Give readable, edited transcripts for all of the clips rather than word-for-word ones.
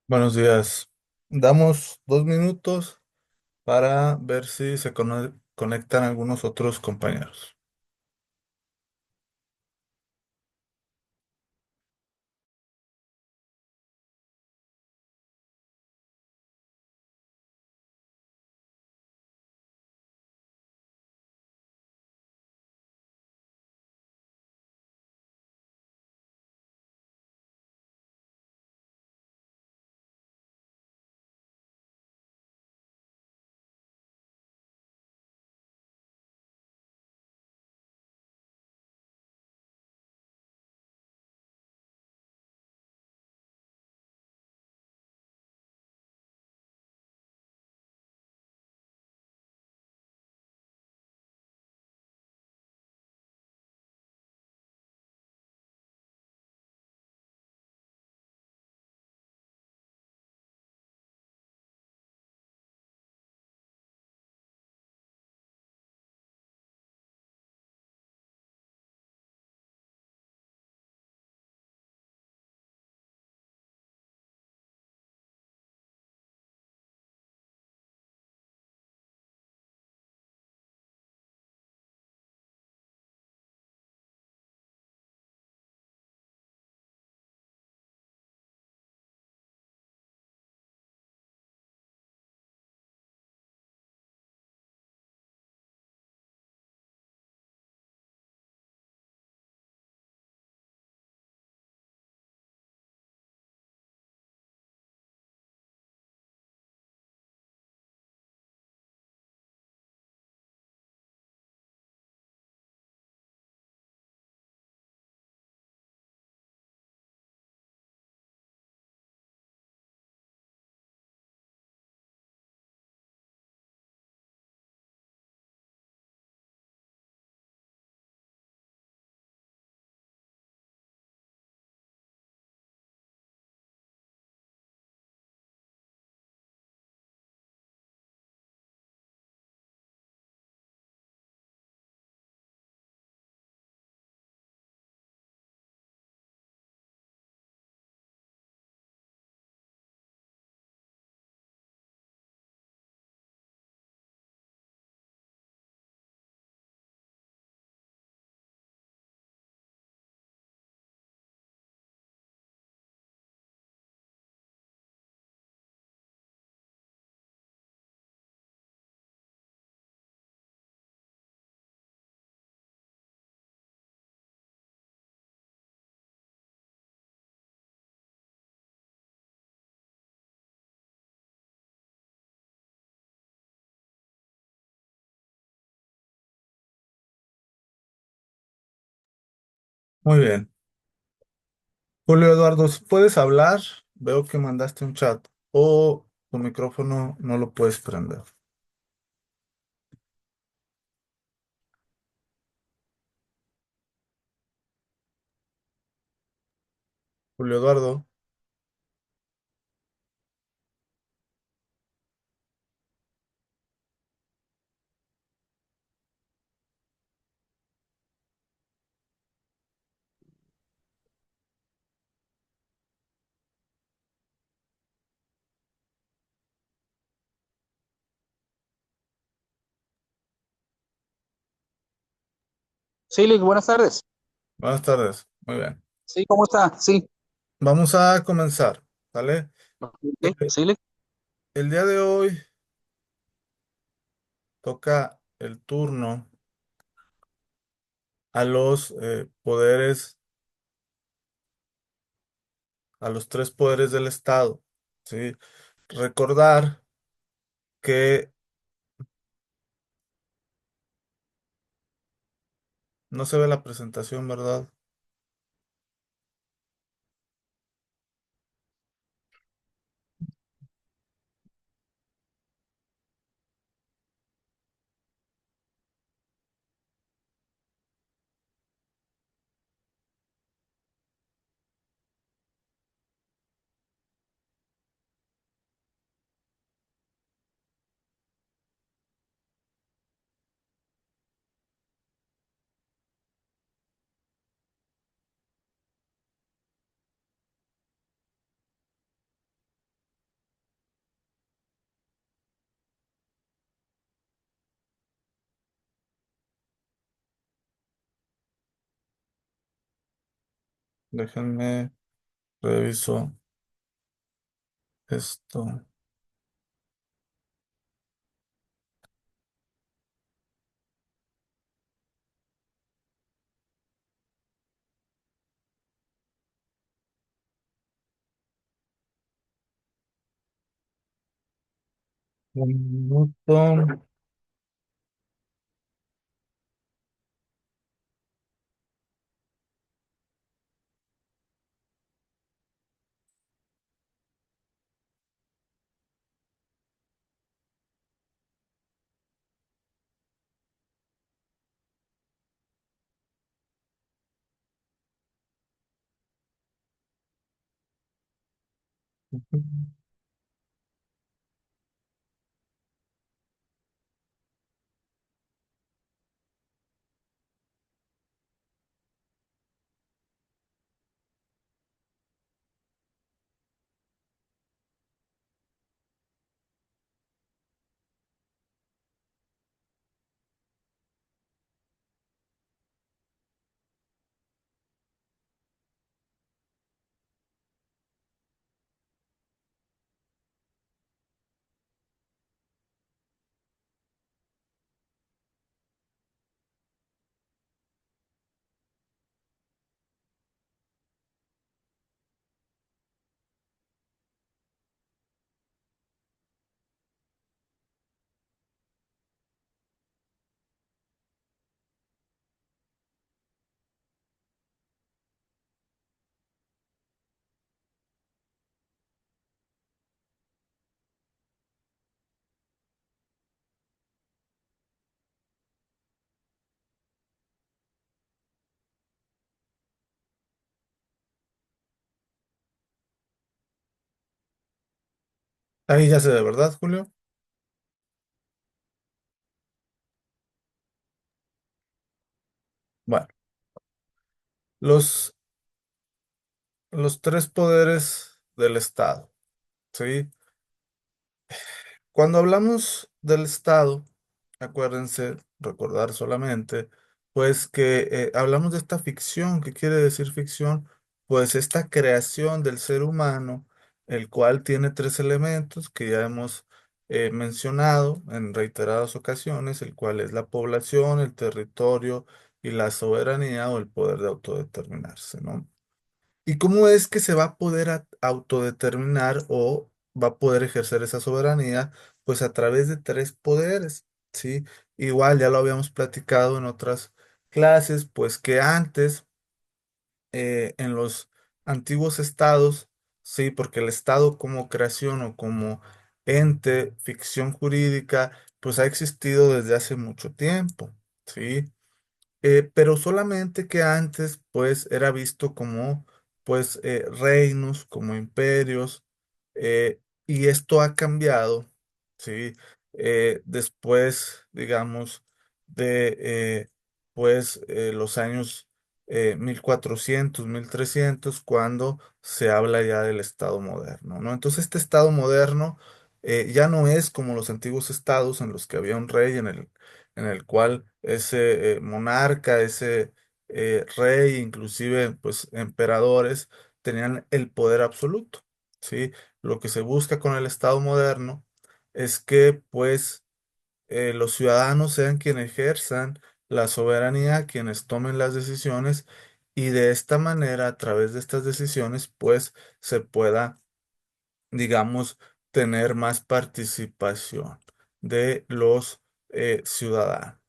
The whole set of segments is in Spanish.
Buenos días. Damos 2 minutos para ver si se conectan algunos otros compañeros. Muy bien. Julio Eduardo, si puedes hablar, veo que mandaste un chat o tu micrófono no lo puedes prender. Julio Eduardo, Sí, Lick, buenas tardes. buenas tardes. Muy bien. Sí, ¿cómo está? Sí. Vamos a comenzar, ¿vale? Ok, Eh, sí, Lick. el día de hoy toca el turno a los poderes, a los tres poderes del Estado, ¿sí? Recordar que no se ve la presentación, ¿verdad? Déjenme reviso esto. Un minuto. Ahí ya sé de verdad, Julio. Bueno, los, los tres poderes del Estado, ¿sí? Cuando hablamos del Estado, acuérdense, recordar solamente, pues que hablamos de esta ficción. ¿Qué quiere decir ficción? Pues esta creación del ser humano, el cual tiene tres elementos que ya hemos mencionado en reiteradas ocasiones, el cual es la población, el territorio y la soberanía o el poder de autodeterminarse, ¿no? ¿Y cómo es que se va a poder autodeterminar o va a poder ejercer esa soberanía? Pues a través de tres poderes, ¿sí? Igual ya lo habíamos platicado en otras clases, pues que antes, en los antiguos estados, sí, porque el estado como creación o como ente, ficción jurídica, pues ha existido desde hace mucho tiempo, ¿sí? Pero solamente que antes pues era visto como pues reinos, como imperios, y esto ha cambiado, ¿sí? Después, digamos, de los años 1400, 1300, cuando se habla ya del Estado moderno, ¿no? Entonces este Estado moderno ya no es como los antiguos estados en los que había un rey en el cual ese monarca, ese rey, inclusive pues emperadores, tenían el poder absoluto, ¿sí? Lo que se busca con el Estado moderno es que pues los ciudadanos sean quienes ejerzan la soberanía, quienes tomen las decisiones y de esta manera, a través de estas decisiones, pues se pueda, digamos, tener más participación de los ciudadanos.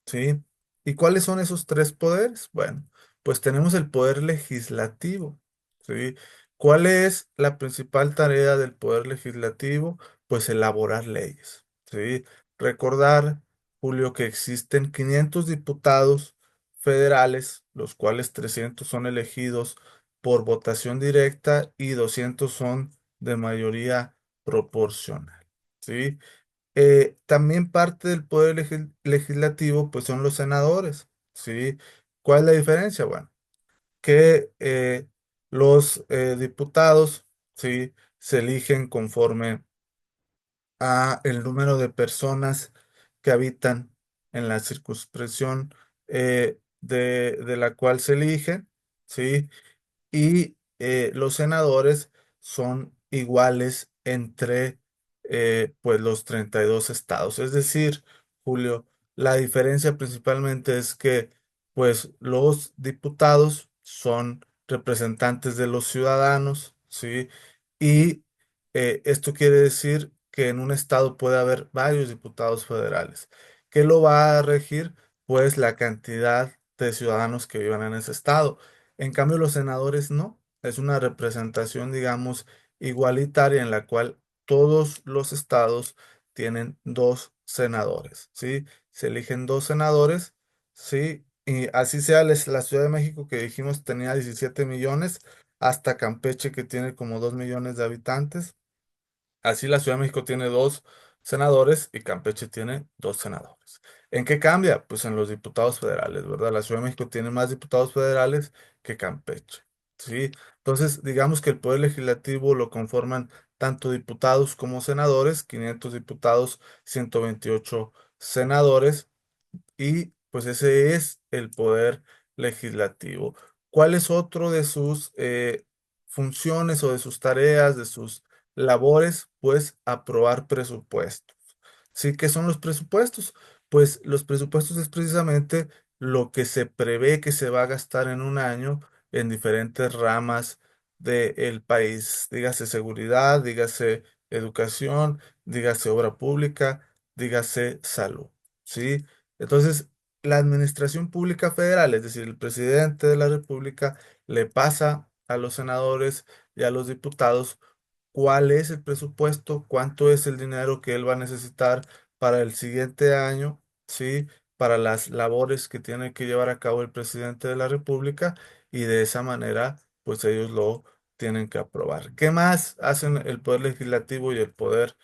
¿Sí? ¿Y cuáles son esos tres poderes? Bueno, pues tenemos el poder legislativo, ¿sí? ¿Cuál es la principal tarea del poder legislativo? Pues elaborar leyes, ¿sí? Recordar, Julio, que existen 500 diputados federales, los cuales 300 son elegidos por votación directa y 200 son de mayoría proporcional, ¿sí? También parte del poder legislativo, pues son los senadores, ¿sí? ¿Cuál es la diferencia? Bueno, que los diputados, ¿sí? Se eligen conforme a el número de personas que habitan en la circunscripción de la cual se eligen, ¿sí? y los senadores son iguales entre pues los 32 estados. Es decir, Julio, la diferencia principalmente es que pues los diputados son representantes de los ciudadanos, ¿sí? Y esto quiere decir que en un estado puede haber varios diputados federales. ¿Qué lo va a regir? Pues la cantidad de ciudadanos que vivan en ese estado. En cambio, los senadores no. Es una representación, digamos, igualitaria en la cual todos los estados tienen dos senadores, ¿sí? Se eligen dos senadores, ¿sí? Y así sea la Ciudad de México que dijimos tenía 17 millones, hasta Campeche que tiene como 2 millones de habitantes. Así la Ciudad de México tiene dos senadores y Campeche tiene dos senadores. ¿En qué cambia? Pues en los diputados federales, ¿verdad? La Ciudad de México tiene más diputados federales que Campeche, ¿sí? Entonces, digamos que el poder legislativo lo conforman tanto diputados como senadores, 500 diputados, 128 senadores, y pues ese es el poder legislativo. ¿Cuál es otro de sus funciones o de sus tareas, de sus labores? Pues aprobar presupuestos. ¿Sí? ¿Qué son los presupuestos? Pues los presupuestos es precisamente lo que se prevé que se va a gastar en un año en diferentes ramas del país. Dígase seguridad, dígase educación, dígase obra pública, dígase salud. ¿Sí? Entonces, la administración pública federal, es decir, el presidente de la República, le pasa a los senadores y a los diputados cuál es el presupuesto, cuánto es el dinero que él va a necesitar para el siguiente año, ¿sí? Para las labores que tiene que llevar a cabo el presidente de la República, y de esa manera, pues ellos lo tienen que aprobar. ¿Qué más hacen el poder legislativo y el poder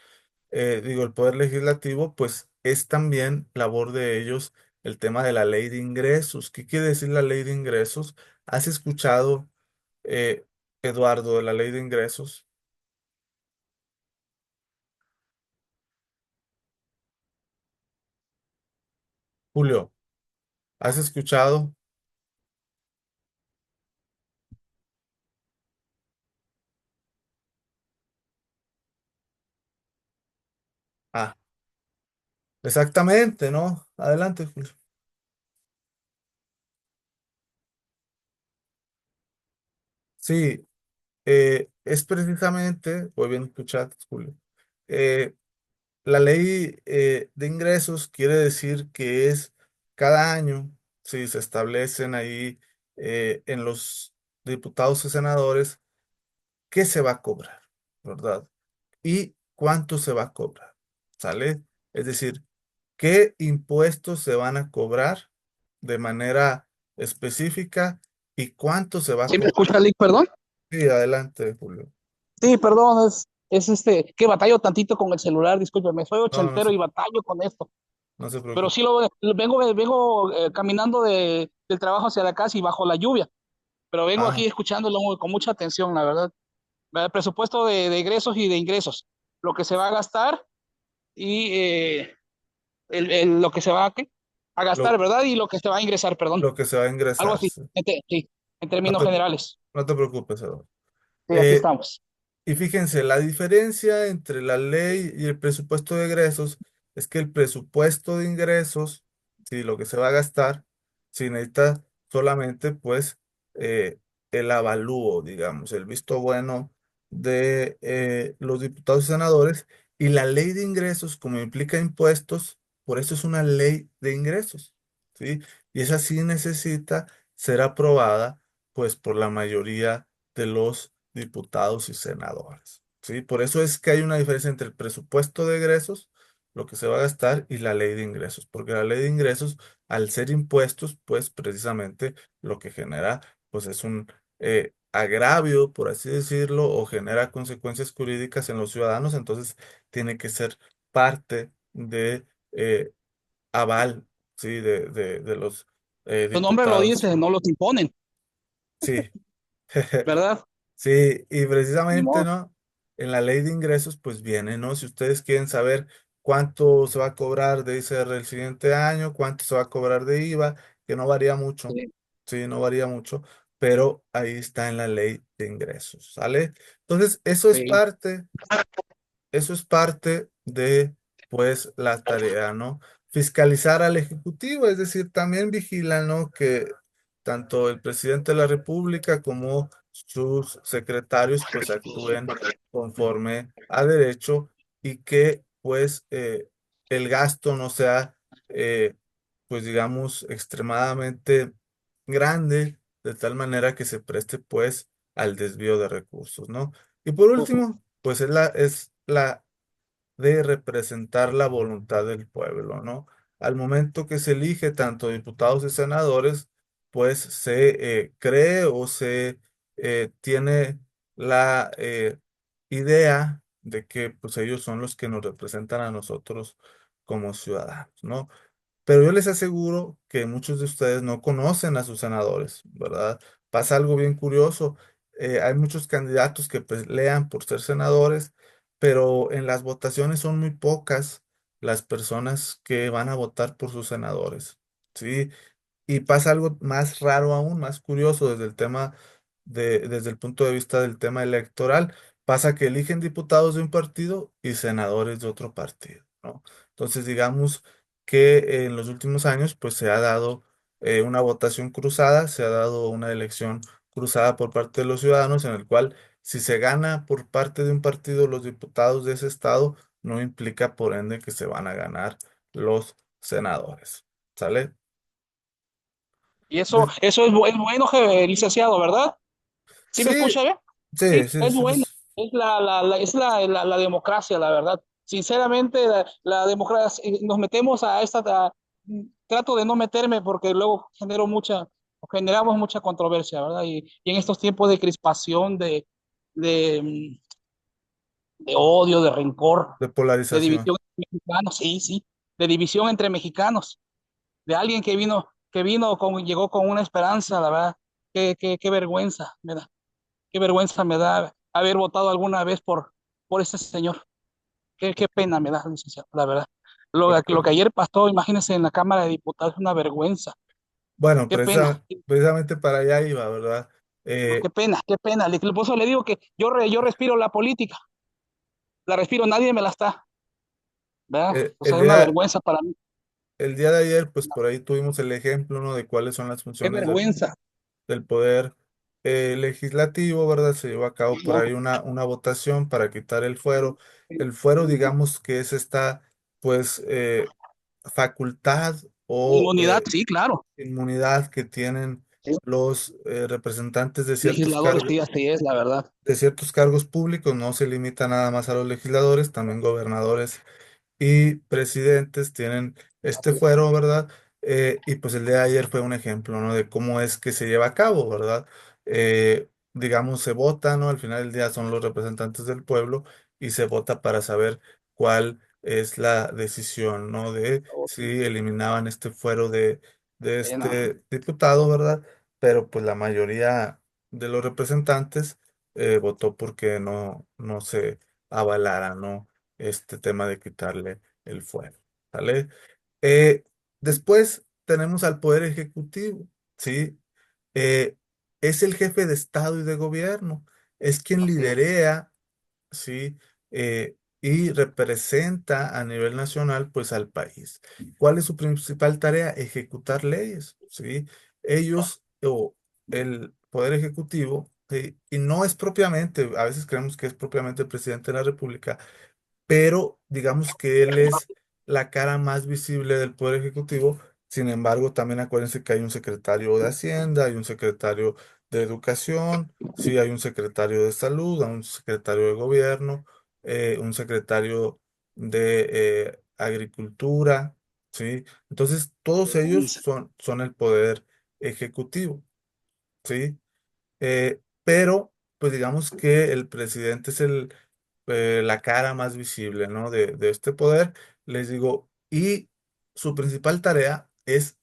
el poder legislativo? Pues es también labor de ellos el tema de la ley de ingresos. ¿Qué quiere decir la ley de ingresos? ¿Has escuchado, eh, Eduardo, de la ley de ingresos? Julio, ¿has escuchado? Ah, exactamente, ¿no? Adelante, Julio. Sí, es precisamente, muy bien escuchado, Julio. Eh, La ley de ingresos quiere decir que es cada año, si se establecen ahí en los diputados y senadores, qué se va a cobrar, ¿verdad? Y cuánto se va a cobrar, ¿sale? Es decir, qué impuestos se van a cobrar de manera específica y cuánto se va a ¿Sí me cobrar. escucha, Lick, perdón? Sí, adelante, Julio. Sí, perdón, es que batallo tantito con el celular, discúlpeme, soy No, ochentero y batallo con esto. no se Pero preocupe. sí vengo caminando del trabajo hacia la casa y bajo la lluvia, pero vengo Ah, aquí escuchándolo con mucha atención, la verdad. El presupuesto de egresos y de ingresos, lo que se va a gastar y lo que se va ¿qué? A gastar, lo, ¿verdad? Y lo que se va a ingresar, perdón. lo que se va a Algo ingresar, así, sí. sí, en No términos te, generales. no te preocupes, Eduardo. Sí, aquí Eh, estamos. y fíjense, la diferencia entre la ley y el presupuesto de egresos es que el presupuesto de ingresos, si lo que se va a gastar, si necesita solamente pues el avalúo, digamos, el visto bueno de los diputados y senadores, y la ley de ingresos, como implica impuestos, por eso es una ley de ingresos, ¿sí? Y esa sí necesita ser aprobada pues por la mayoría de los diputados y senadores, ¿sí? Por eso es que hay una diferencia entre el presupuesto de egresos, lo que se va a gastar, y la ley de ingresos, porque la ley de ingresos, al ser impuestos, pues precisamente lo que genera, pues es un agravio, por así decirlo, o genera consecuencias jurídicas en los ciudadanos, entonces tiene que ser parte de aval, ¿sí? De los Tu nombre lo diputados. dice, no los imponen, Sí. ¿verdad? Sí, y Ni precisamente, modo. ¿no? En la ley de ingresos, pues viene, ¿no? Si ustedes quieren saber cuánto se va a cobrar de ICR el siguiente año, cuánto se va a cobrar de IVA, que no varía mucho, Sí. sí, no varía mucho, pero ahí está en la ley de ingresos, ¿sale? Entonces, Sí. eso es parte de, pues, la tarea, ¿no? Fiscalizar al Ejecutivo, es decir, también vigilan, ¿no? Que tanto el presidente de la República como sus secretarios, pues, actúen conforme a derecho y que, pues, el gasto no sea, eh, pues, digamos, extremadamente grande, de tal manera que se preste, pues, al desvío de recursos, ¿no? Y por último, pues es la de representar la voluntad del pueblo, ¿no? Al momento que se elige tanto diputados y senadores, pues se cree o se tiene la idea de que pues ellos son los que nos representan a nosotros como ciudadanos, ¿no? Pero yo les aseguro que muchos de ustedes no conocen a sus senadores, ¿verdad? Pasa algo bien curioso. Hay muchos candidatos que pelean por ser senadores, pero en las votaciones son muy pocas las personas que van a votar por sus senadores. ¿Sí? Y pasa algo más raro aún, más curioso desde el punto de vista del tema electoral. Pasa que eligen diputados de un partido y senadores de otro partido, ¿no? Entonces, digamos que en los últimos años, pues se ha dado una votación cruzada, se ha dado una elección cruzada por parte de los ciudadanos, en el cual si se gana por parte de un partido los diputados de ese estado, no implica por ende que se van a ganar los senadores. ¿Sale? Y eso es bueno, licenciado, ¿verdad? ¿Sí me Sí, escucha bien? sí, Sí, sí, es sí, bueno. pues, Es la democracia, la verdad. Sinceramente, la democracia, nos metemos a trato de no meterme porque luego generamos mucha controversia, ¿verdad? Y en estos tiempos de crispación, de, de odio, de rencor, de de polarización. división entre mexicanos, sí, sí, de división entre mexicanos, de alguien llegó con una esperanza, la verdad, qué vergüenza me da. Qué vergüenza me da haber votado alguna vez por ese señor. Qué pena me da, licenciado, la verdad. Lo que ayer pasó, imagínense en la Cámara de Diputados, es una vergüenza. Bueno, Qué pena, precisamente para allá iba, ¿verdad? qué Eh, pena, qué pena. Por eso le digo que yo respiro la política, la respiro, nadie me la está, ¿verdad? eh, O el sea, es una día, vergüenza para mí. el día de ayer, pues por ahí tuvimos el ejemplo, ¿no? De cuáles son las Qué funciones vergüenza, del poder legislativo, ¿verdad? Se llevó a cabo por ¿no? ahí una votación para quitar el fuero. El fuero, digamos que es esta, pues, facultad o Inmunidad, sí, claro. inmunidad que tienen Sí. los representantes Legisladores, sí, así es, la verdad. de ciertos cargos públicos, no se limita nada más a los legisladores, también gobernadores y presidentes tienen este Así es. fuero, ¿verdad? Y pues el de ayer fue un ejemplo, ¿no? De cómo es que se lleva a cabo, ¿verdad? Digamos, se vota, ¿no? Al final del día son los representantes del pueblo y se vota para saber cuál es la decisión, ¿no? De Oh, si eliminaban este fuero de pena. este diputado, ¿verdad? Pero pues la mayoría de los representantes votó porque no se avalara, ¿no? Este tema de quitarle el fuero, ¿vale? Eh, Después tenemos al Poder Ejecutivo, ¿sí? Eh, es el jefe de Estado y de gobierno, es quien Así es. liderea, ¿sí? Y representa a nivel nacional, pues, al país. ¿Cuál es su principal tarea? Ejecutar leyes, ¿sí? Ellos o el Poder Ejecutivo, ¿sí? Y no es propiamente, a veces creemos que es propiamente el presidente de la República, pero digamos que él es la cara más visible del Poder Ejecutivo. Sin embargo, también acuérdense que hay un secretario de Hacienda, hay un secretario de Educación, sí, hay un secretario de Salud, hay un secretario de Gobierno, un secretario de Agricultura, sí. Entonces, todos ellos Vergüenza. son el Poder Ejecutivo, sí. Pero, pues digamos que el presidente es la cara más visible, ¿no? De este poder, les digo, y su principal tarea es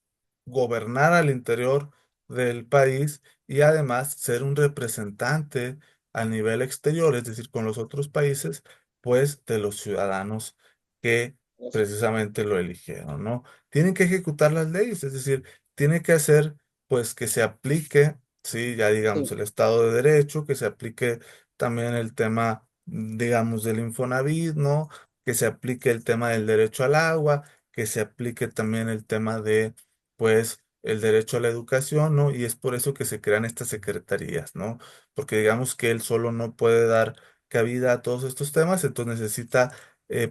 gobernar al interior del país y además ser un representante a nivel exterior, es decir, con los otros países, pues de los ciudadanos que precisamente lo eligieron, ¿no? Tienen que ejecutar las leyes, es decir, tiene que hacer, pues, que se aplique ¿sí? Ya digamos Sí, el Estado de Derecho, que se aplique también el tema, digamos, del Infonavit, ¿no? Que se aplique el tema del derecho al agua, que se aplique también el tema de, pues, el derecho a la educación, ¿no? Y es por eso que se crean estas secretarías, ¿no? Porque digamos que él solo no puede dar cabida a todos estos temas, entonces necesita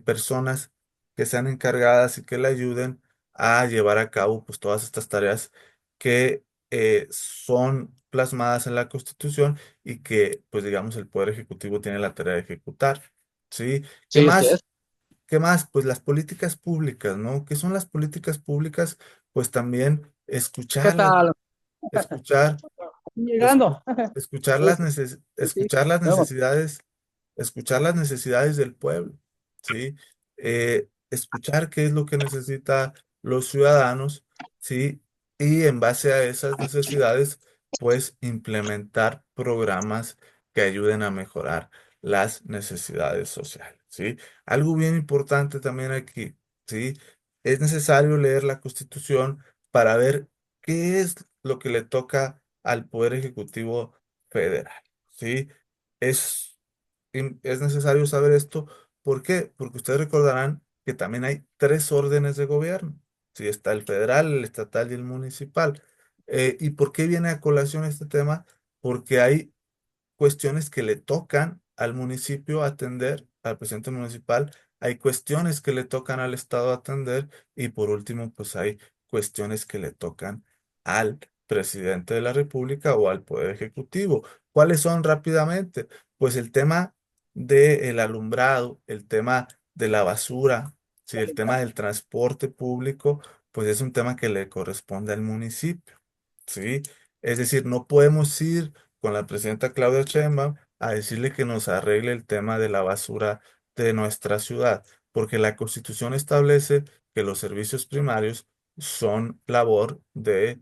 personas que sean encargadas y que le ayuden a llevar a cabo, pues, todas estas tareas que son plasmadas en la Constitución y que, pues digamos, el Poder Ejecutivo tiene la tarea de ejecutar. ¿Sí? ¿Qué sí, así es. más? ¿Qué más? Pues las políticas públicas, ¿no? ¿Qué son las políticas públicas? Pues también ¿Qué tal? escuchar, escu- Llegando. escuchar Sí, sí, sí. escuchar las Vamos. necesidades, escuchar las necesidades del pueblo, ¿sí? Escuchar qué es lo que necesitan los ciudadanos, ¿sí? Y en base a esas necesidades, pues implementar programas que ayuden a mejorar las necesidades sociales, ¿sí? Algo bien importante también aquí, ¿sí? Es necesario leer la Constitución para ver qué es lo que le toca al Poder Ejecutivo Federal, ¿sí? Es, es necesario saber esto. ¿Por qué? Porque ustedes recordarán que también hay tres órdenes de gobierno, ¿sí? Está el federal, el estatal y el municipal. ¿Y por qué viene a colación este tema? Porque hay cuestiones que le tocan al municipio atender, al presidente municipal, hay cuestiones que le tocan al Estado atender y por último, pues hay cuestiones que le tocan al presidente de la República o al Poder Ejecutivo. ¿Cuáles son rápidamente? Pues el tema del alumbrado, el tema de la basura, sí, el tema del transporte público, pues es un tema que le corresponde al municipio. ¿Sí? Es decir, no podemos ir con la presidenta Claudia Sheinbaum a decirle que nos arregle el tema de la basura de nuestra ciudad, porque la Constitución establece que los servicios primarios son labor de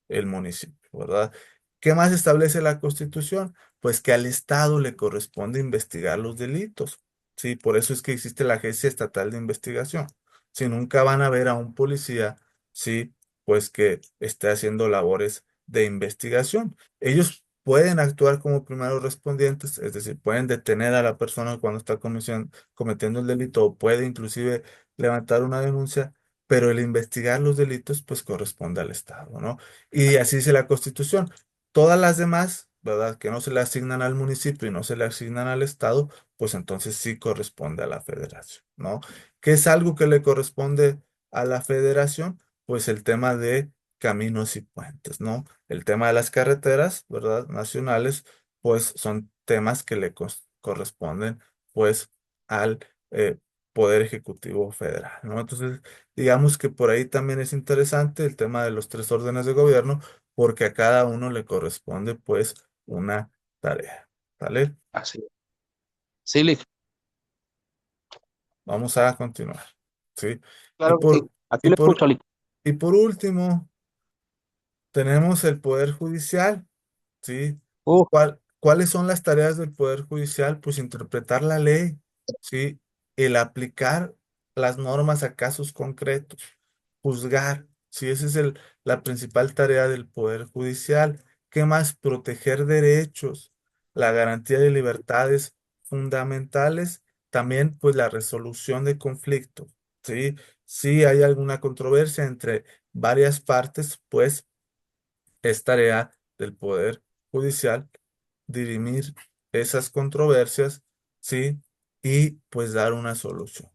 el municipio, ¿verdad? ¿Qué más establece la Constitución? Pues que al Estado le corresponde investigar los delitos. Sí, por eso es que existe la Agencia Estatal de Investigación. Si nunca van a ver a un policía, sí, pues que esté haciendo labores de investigación. Ellos pueden actuar como primeros respondientes, es decir, pueden detener a la persona cuando está cometiendo el delito o puede inclusive levantar una denuncia, pero el investigar los delitos pues corresponde al Estado, ¿no? Y así dice la Constitución. Todas las demás, ¿verdad? Que no se le asignan al municipio y no se le asignan al Estado, pues entonces sí corresponde a la federación, ¿no? ¿Qué es algo que le corresponde a la federación? Pues el tema de caminos y puentes, ¿no? El tema de las carreteras, ¿verdad? Nacionales, pues son temas que le corresponden, pues, al Poder Ejecutivo Federal, ¿no? Entonces, digamos que por ahí también es interesante el tema de los tres órdenes de gobierno, porque a cada uno le corresponde, pues, una tarea, ¿vale? Así es. Sí, Lick, Vamos a continuar, ¿sí? Y claro que sí. por, Aquí y lo por, escucho, Lick. y por último, tenemos el Poder Judicial. ¿Sí? Uh, ¿Cuáles son las tareas del Poder Judicial? Pues interpretar la ley, ¿sí? El aplicar las normas a casos concretos, juzgar, ¿sí? Esa es la principal tarea del Poder Judicial. ¿Qué más? Proteger derechos, la garantía de libertades fundamentales, también pues la resolución de conflictos, ¿sí? Si hay alguna controversia entre varias partes, pues es tarea del Poder Judicial dirimir esas controversias, ¿sí? Y pues dar una solución.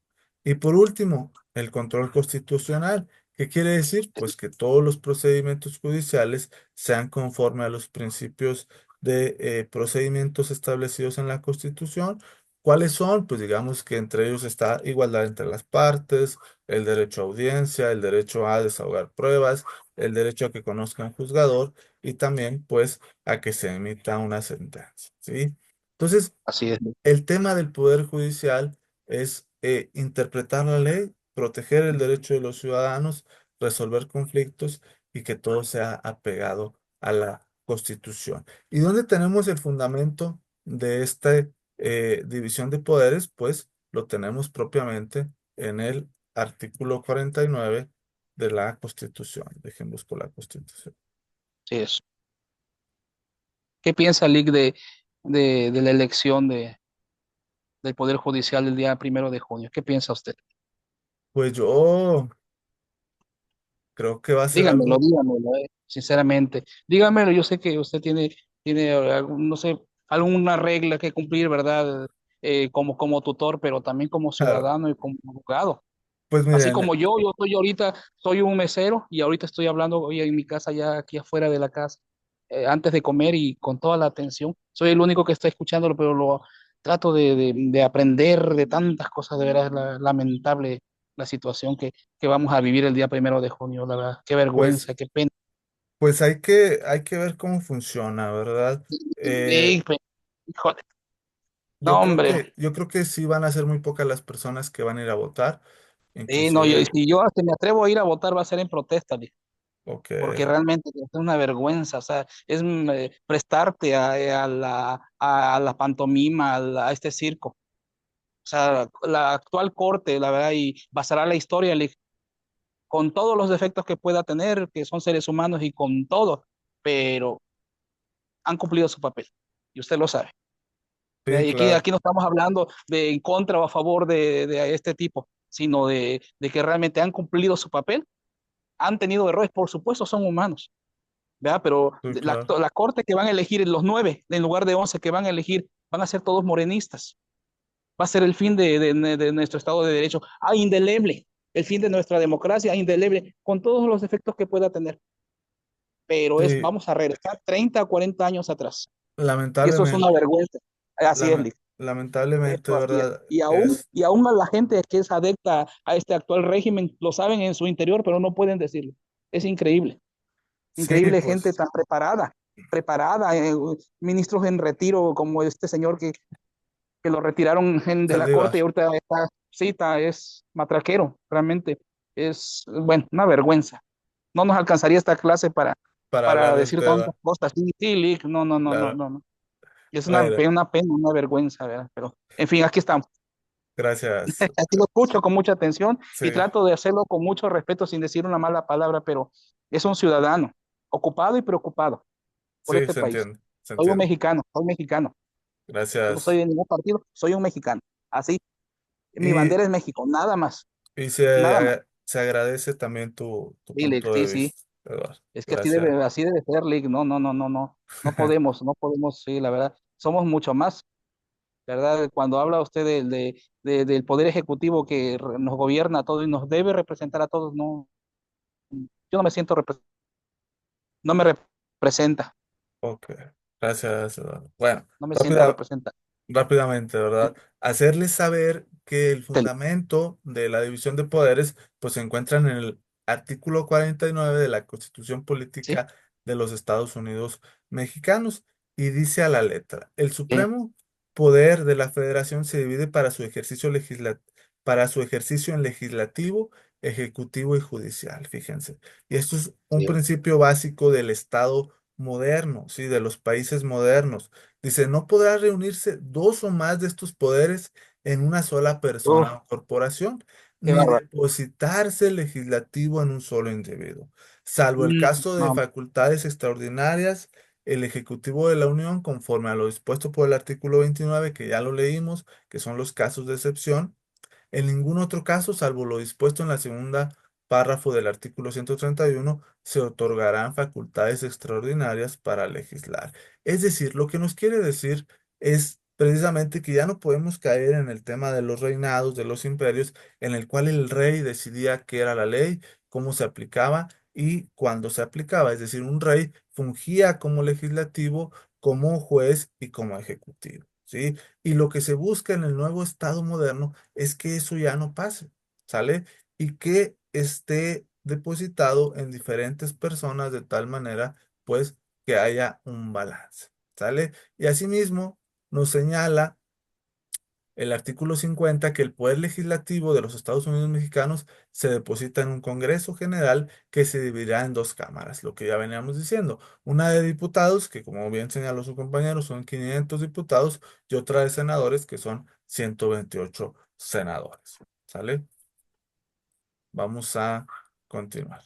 Y por último, el control constitucional. ¿Qué quiere decir? Pues que todos los procedimientos judiciales sean conforme a los principios de procedimientos establecidos en la Constitución. ¿Cuáles son? Pues digamos que entre ellos está igualdad entre las partes, el derecho a audiencia, el derecho a desahogar pruebas, el derecho a que conozca un juzgador y también pues a que se emita una sentencia, ¿sí? Entonces, así es. el tema del Poder Judicial es interpretar la ley, proteger el derecho de los ciudadanos, resolver conflictos y que todo sea apegado a la Constitución. ¿Y dónde tenemos el fundamento de esta división de poderes? Pues lo tenemos propiamente en el artículo 49 de la Constitución. Dejen buscar la Constitución. Sí es. ¿Qué piensa Lick de la elección del Poder Judicial del día 1 de junio? ¿Qué piensa usted? Pues yo creo que va a ser Dígamelo, algo, dígamelo, sinceramente. Dígamelo, yo sé que usted tiene no sé, alguna regla que cumplir, ¿verdad? Como tutor, pero también como claro, ciudadano y como abogado. pues Así miren, como yo estoy ahorita, soy un mesero y ahorita estoy hablando hoy en mi casa, ya aquí afuera de la casa, antes de comer y con toda la atención. Soy el único que está escuchándolo, pero lo trato de aprender de tantas cosas. De verdad es lamentable la situación que vamos a vivir el día 1 de junio, la verdad. Qué pues, vergüenza, qué pena. pues hay que ver cómo funciona, ¿verdad? Eh, Ey, híjole, no, hombre. yo creo que sí van a ser muy pocas las personas que van a ir a votar, No, inclusive, si yo hasta me atrevo a ir a votar va a ser en protesta, ok, porque realmente es una vergüenza, o sea, es prestarte a la pantomima, a este circo. O sea, la actual corte, la verdad, y basará la historia con todos los defectos que pueda tener, que son seres humanos y con todo, pero han cumplido su papel, y usted lo sabe. sí, Y aquí, claro, aquí no estamos hablando de en contra o a favor de este tipo, sino de que realmente han cumplido su papel, han tenido errores, por supuesto, son humanos, ¿verdad? Pero sí, la, claro, la corte que van a elegir, los 9 en lugar de 11 que van a elegir, van a ser todos morenistas. Va a ser el fin de nuestro Estado de Derecho. Indeleble. El fin de nuestra democracia, indeleble, con todos los efectos que pueda tener. Pero sí, vamos a regresar 30 o 40 años atrás. Y eso es una lamentablemente, vergüenza. Así es, Lick. lamentablemente, Eso así es. ¿verdad? Y aún, Es, y aún a la gente que es adepta a este actual régimen, lo saben en su interior, pero no pueden decirlo. Es increíble. sí, Increíble gente pues, tan preparada, ministros en retiro como este señor que lo retiraron de la Saldívar, corte y ahorita está cita, es matraquero, realmente es, bueno, una vergüenza. No nos alcanzaría esta clase para, para hablar para del decir tantas tema, cosas. Sí, sí, Lick, no, no, no, no, claro, no, no. Es bueno, una pena, una vergüenza, ¿verdad? Pero, en fin, aquí estamos. gracias, Aquí lo escucho con mucha atención sí, y trato de hacerlo con mucho respeto sin decir una mala palabra, pero es un ciudadano ocupado y preocupado por sí, este país. se Soy un entiende, mexicano, soy mexicano. Yo no soy gracias. de ningún partido, soy un mexicano. Así, mi Y, bandera es México, nada más, y nada más. se agradece también tu Sí, Lick, punto de sí, sí. vista, Eduardo, Es que gracias. así debe ser, Lick. No, no, no, no, no. No podemos, sí, la verdad. Somos mucho más, ¿verdad? Cuando habla usted del poder ejecutivo que nos gobierna a todos y nos debe representar a todos, no, yo no me siento, no me representa, Ok, gracias, Eduardo. Bueno, no me siento rápida, representar. rápidamente, ¿verdad? Hacerles saber que el Tel- fundamento de la división de poderes pues se encuentra en el artículo 49 de la Constitución ¿Sí? Política de los Estados Unidos Mexicanos y dice a la letra, el Sí, supremo poder de la Federación se divide para su ejercicio en legislativo, ejecutivo y judicial, fíjense. Y esto es un sí. principio básico del Estado moderno, ¿sí? De los países modernos. Dice, no podrá reunirse dos o más de estos poderes en una sola Uf, persona o corporación, qué ni bárbaro. depositarse el legislativo en un solo individuo. Salvo el caso de No, facultades extraordinarias, el Ejecutivo de la Unión, conforme a lo dispuesto por el artículo 29, que ya lo leímos, que son los casos de excepción, en ningún otro caso, salvo lo dispuesto en la segunda párrafo del artículo 131, se otorgarán facultades extraordinarias para legislar. Es decir, lo que nos quiere decir es precisamente que ya no podemos caer en el tema de los reinados, de los imperios, en el cual el rey decidía qué era la ley, cómo se aplicaba y cuándo se aplicaba. Es decir, un rey fungía como legislativo, como juez y como ejecutivo. ¿Sí? Y lo que se busca en el nuevo Estado moderno es que eso ya no pase, ¿sale? Y que esté depositado en diferentes personas de tal manera, pues, que haya un balance, ¿sale? Y asimismo nos señala el artículo 50 que el poder legislativo de los Estados Unidos mexicanos se deposita en un Congreso General que se dividirá en dos cámaras, lo que ya veníamos diciendo, una de diputados, que como bien señaló su compañero, son 500 diputados, y otra de senadores, que son 128 senadores. ¿Sale? Vamos a continuar.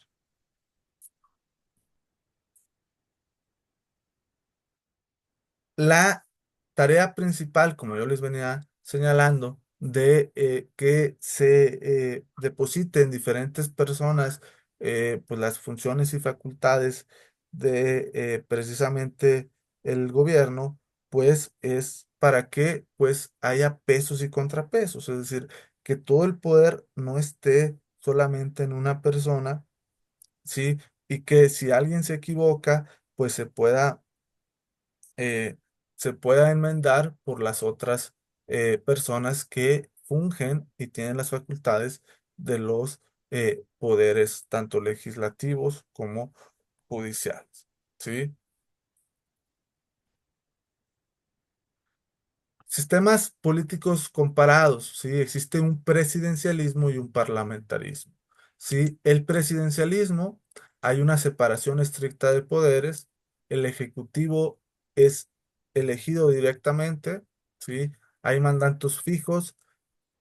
La tarea principal, como yo les venía señalando, de que se deposite en diferentes personas pues las funciones y facultades de precisamente el gobierno, pues es para que pues haya pesos y contrapesos, es decir, que todo el poder no esté solamente en una persona, ¿sí? Y que si alguien se equivoca, pues eh, se pueda enmendar por las otras personas que fungen y tienen las facultades de los poderes tanto legislativos como judiciales. ¿Sí? Sistemas políticos comparados, ¿sí? Existe un presidencialismo y un parlamentarismo, ¿sí? El presidencialismo, hay una separación estricta de poderes, el ejecutivo es elegido directamente, ¿sí? Hay mandatos fijos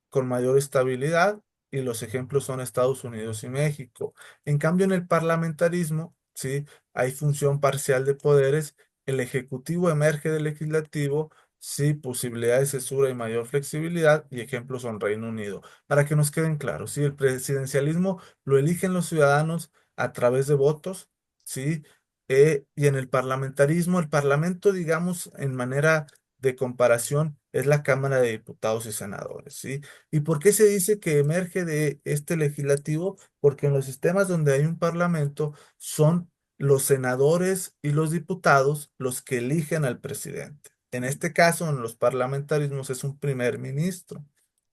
con mayor estabilidad y los ejemplos son Estados Unidos y México. En cambio, en el parlamentarismo, ¿sí? Hay función parcial de poderes, el ejecutivo emerge del legislativo, sí, posibilidad de cesura y mayor flexibilidad, y ejemplos son Reino Unido. Para que nos queden claros, sí, el presidencialismo lo eligen los ciudadanos a través de votos, sí, y en el parlamentarismo, el parlamento, digamos, en manera de comparación, es la Cámara de Diputados y Senadores, ¿sí? ¿Y por qué se dice que emerge de este legislativo? Porque en los sistemas donde hay un parlamento son los senadores y los diputados los que eligen al presidente. En este caso, en los parlamentarismos es un primer ministro,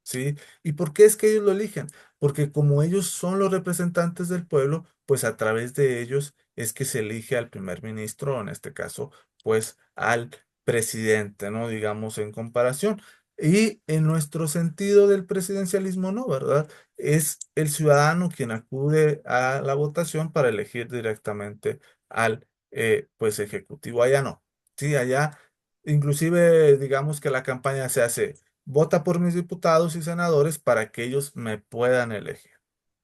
¿sí? ¿Y por qué es que ellos lo eligen? Porque como ellos son los representantes del pueblo, pues a través de ellos es que se elige al primer ministro, en este caso, pues al presidente, ¿no? Digamos en comparación. Y en nuestro sentido del presidencialismo, no, ¿verdad? Es el ciudadano quien acude a la votación para elegir directamente al, pues, ejecutivo. Allá no. Sí, allá, inclusive, digamos que la campaña se hace, vota por mis diputados y senadores para que ellos me puedan elegir.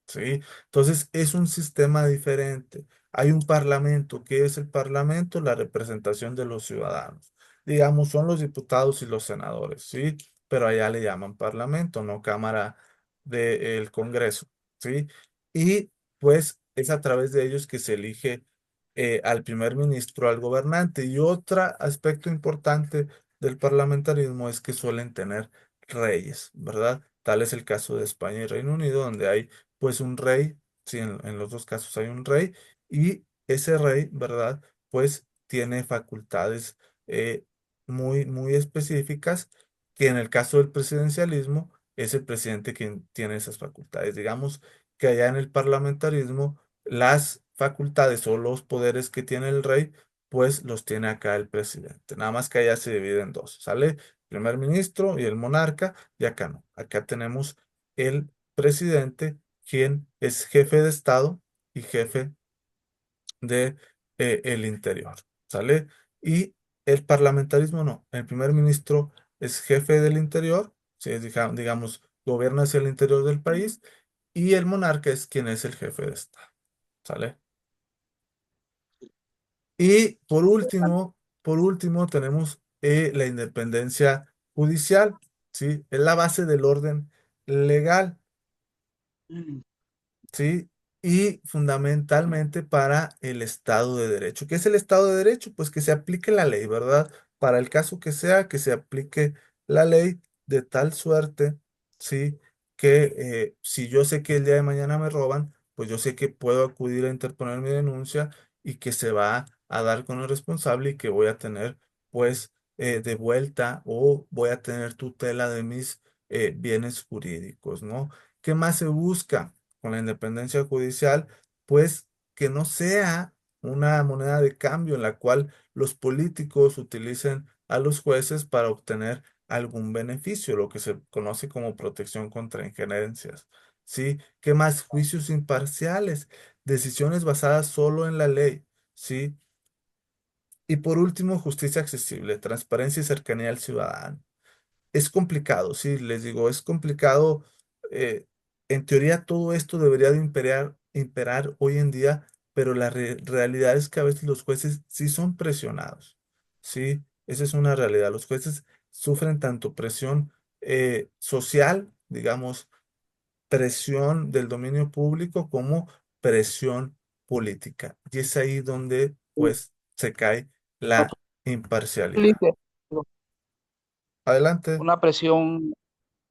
¿Sí? Entonces es un sistema diferente. Hay un parlamento. ¿Qué es el parlamento? La representación de los ciudadanos. Digamos, son los diputados y los senadores, ¿sí? Pero allá le llaman parlamento, no Cámara del Congreso, ¿sí? Y pues es a través de ellos que se elige al primer ministro, al gobernante. Y otro aspecto importante del parlamentarismo es que suelen tener reyes, ¿verdad? Tal es el caso de España y Reino Unido, donde hay pues un rey, sí, en los dos casos hay un rey, y ese rey, ¿verdad? Pues tiene facultades eh, muy específicas, que en el caso del presidencialismo es el presidente quien tiene esas facultades. Digamos que allá en el parlamentarismo, las facultades o los poderes que tiene el rey, pues los tiene acá el presidente. Nada más que allá se divide en dos, ¿sale? Primer ministro y el monarca, y acá no. Acá tenemos el presidente, quien es jefe de Estado y jefe de el interior, ¿sale? Y el parlamentarismo no. El primer ministro es jefe del interior, si digamos, gobierna hacia el interior del país, y el monarca es quien es el jefe de Estado, ¿sale? Y por último tenemos la independencia judicial, ¿sí? Es la base del orden legal. Mm. ¿Sí? Y fundamentalmente para el Estado de Derecho. ¿Qué es el Estado de Derecho? Pues que se aplique la ley, ¿verdad? Para el caso que sea, que se aplique la ley de tal suerte, ¿sí? Que si yo sé que el día de mañana me roban, pues yo sé que puedo acudir a interponer mi denuncia y que se va a dar con el responsable y que voy a tener, pues, de vuelta o voy a tener tutela de mis bienes jurídicos, ¿no? ¿Qué más se busca con la independencia judicial? Pues que no sea una moneda de cambio en la cual los políticos utilicen a los jueces para obtener algún beneficio, lo que se conoce como protección contra injerencias. ¿Sí? ¿Qué más? Juicios imparciales, decisiones basadas solo en la ley. ¿Sí? Y por último, justicia accesible, transparencia y cercanía al ciudadano. Es complicado, sí, les digo, es complicado. eh, en teoría todo esto debería de imperar hoy en día, pero la realidad es que a veces los jueces sí son presionados, sí, Esa es una realidad. Los jueces sufren tanto presión social, digamos, presión del dominio público como presión política. Y es ahí donde, pues, se cae la imparcialidad. Adelante. Una presión,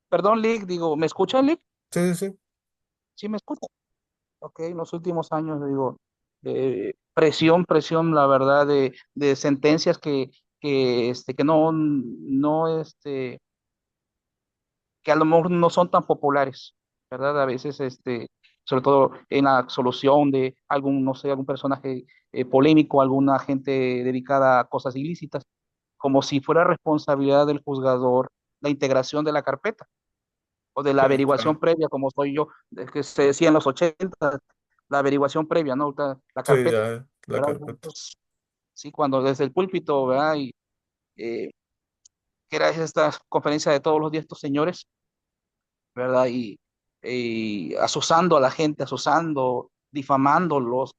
perdón, Lick, digo, ¿me escucha, Lick? Sí, sí, sí. Sí, me escucha. Ok, en los últimos años, digo, presión, la verdad, de sentencias que que a lo mejor no son tan populares, ¿verdad? A veces, sobre todo en la solución de algún, no sé, algún personaje polémico, alguna gente dedicada a cosas ilícitas, como si fuera responsabilidad del juzgador la integración de la carpeta o de la Sí, averiguación claro. previa, como soy yo, de que se decía en los 80, la averiguación previa, ¿no? La Sí, carpeta, ya la ¿verdad? carpeta. Entonces, sí, cuando desde el púlpito, ¿verdad? Y eh, que era esta conferencia de todos los días estos señores, ¿verdad? Y asusando a la gente, asusando, difamándolos.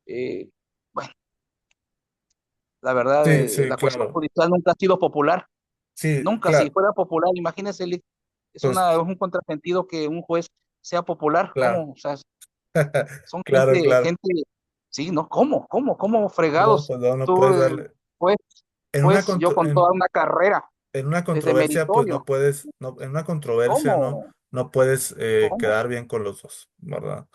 eh, bueno, la verdad, Sí, sí, la cuestión claro. judicial nunca ha sido popular. Sí, Nunca, si claro. fuera popular, imagínense, es Pues un contrasentido que un juez sea popular. claro. ¿Cómo? O sea, son Claro, claro. sí, ¿no? ¿Cómo No, fregados? pues no, no Tú, puedes darle. pues, En una, pues yo con toda una carrera en una desde controversia, pues no meritorio, puedes, no, en una controversia, ¿no? ¿cómo? No puedes ¿Cómo? quedar bien con los dos, ¿verdad?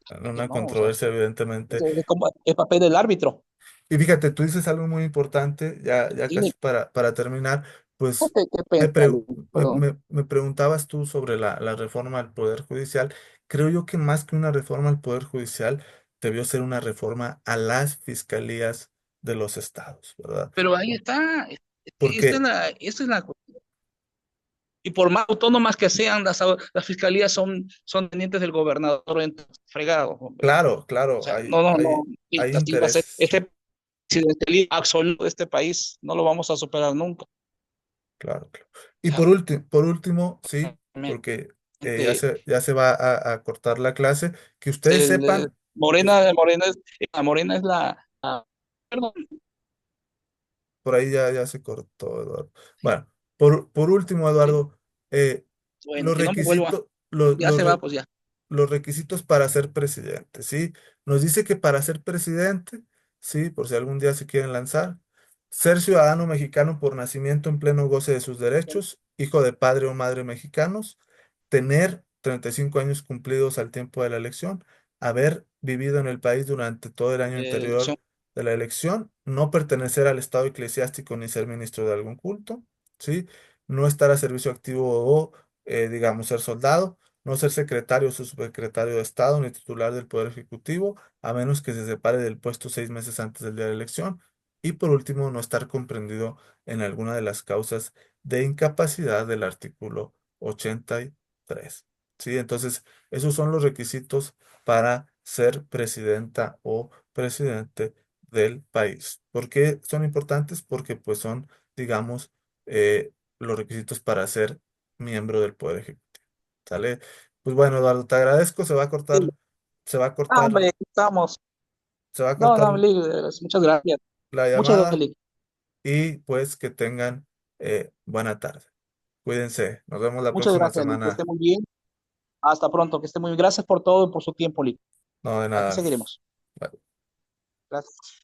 En Sí, una no, o sea, controversia, evidentemente. es como el papel del árbitro. Y fíjate, tú dices algo muy importante, ya Dime, casi para terminar, pues ¿qué pensas, perdón? me preguntabas tú sobre la reforma al Poder Judicial. Creo yo que más que una reforma al Poder Judicial, debió ser una reforma a las fiscalías de los estados, ¿verdad? Pero ahí está, Porque, esta es la, y por más autónomas que sean, las fiscalías son dependientes del gobernador en fregado, hombre. claro, O claro, sea, no, y hay así va a ser. interés, Este presidencialismo absoluto de este país no lo vamos a superar nunca. claro, claro. O Y sea, por último, sí, porque realmente, ya se va a cortar la clase, que ustedes sepan. La Morena es perdón, Por ahí ya se cortó, Eduardo. Bueno, por último, sí, Eduardo, bueno, los que no me vuelva, requisitos, los, ya los, se va, re- pues ya. los requisitos para ser presidente, ¿sí? Nos dice que para ser presidente, sí, por si algún día se quieren lanzar, ser ciudadano mexicano por nacimiento en pleno goce de sus derechos, hijo de padre o madre mexicanos, tener 35 años cumplidos al tiempo de la elección, haber vivido en el país durante todo el año anterior Elección. de la elección, no pertenecer al estado eclesiástico ni ser ministro de algún culto, ¿sí? No estar a servicio activo o, digamos, ser soldado, no ser secretario o subsecretario de Estado ni titular del Poder Ejecutivo, a menos que se separe del puesto 6 meses antes del día de la elección. Y por último, no estar comprendido en alguna de las causas de incapacidad del artículo 83. ¿Sí? Entonces, esos son los requisitos para ser presidenta o presidente del país. ¿Por qué son importantes? Porque pues son, digamos, los requisitos para ser miembro del Poder Ejecutivo. ¿Sale? Pues bueno, Eduardo, te agradezco. Sí. Se va a Ah, cortar, hombre, aquí estamos. se va a No, cortar no, Lee, muchas gracias. la Muchas gracias, llamada Lee. y pues que tengan buena tarde. Cuídense. Nos vemos la Muchas próxima gracias, Lee. Que semana. esté muy bien. Hasta pronto, que esté muy bien. Gracias por todo y por su tiempo, Lee. No de Aquí nada. seguiremos. Bye. Gracias.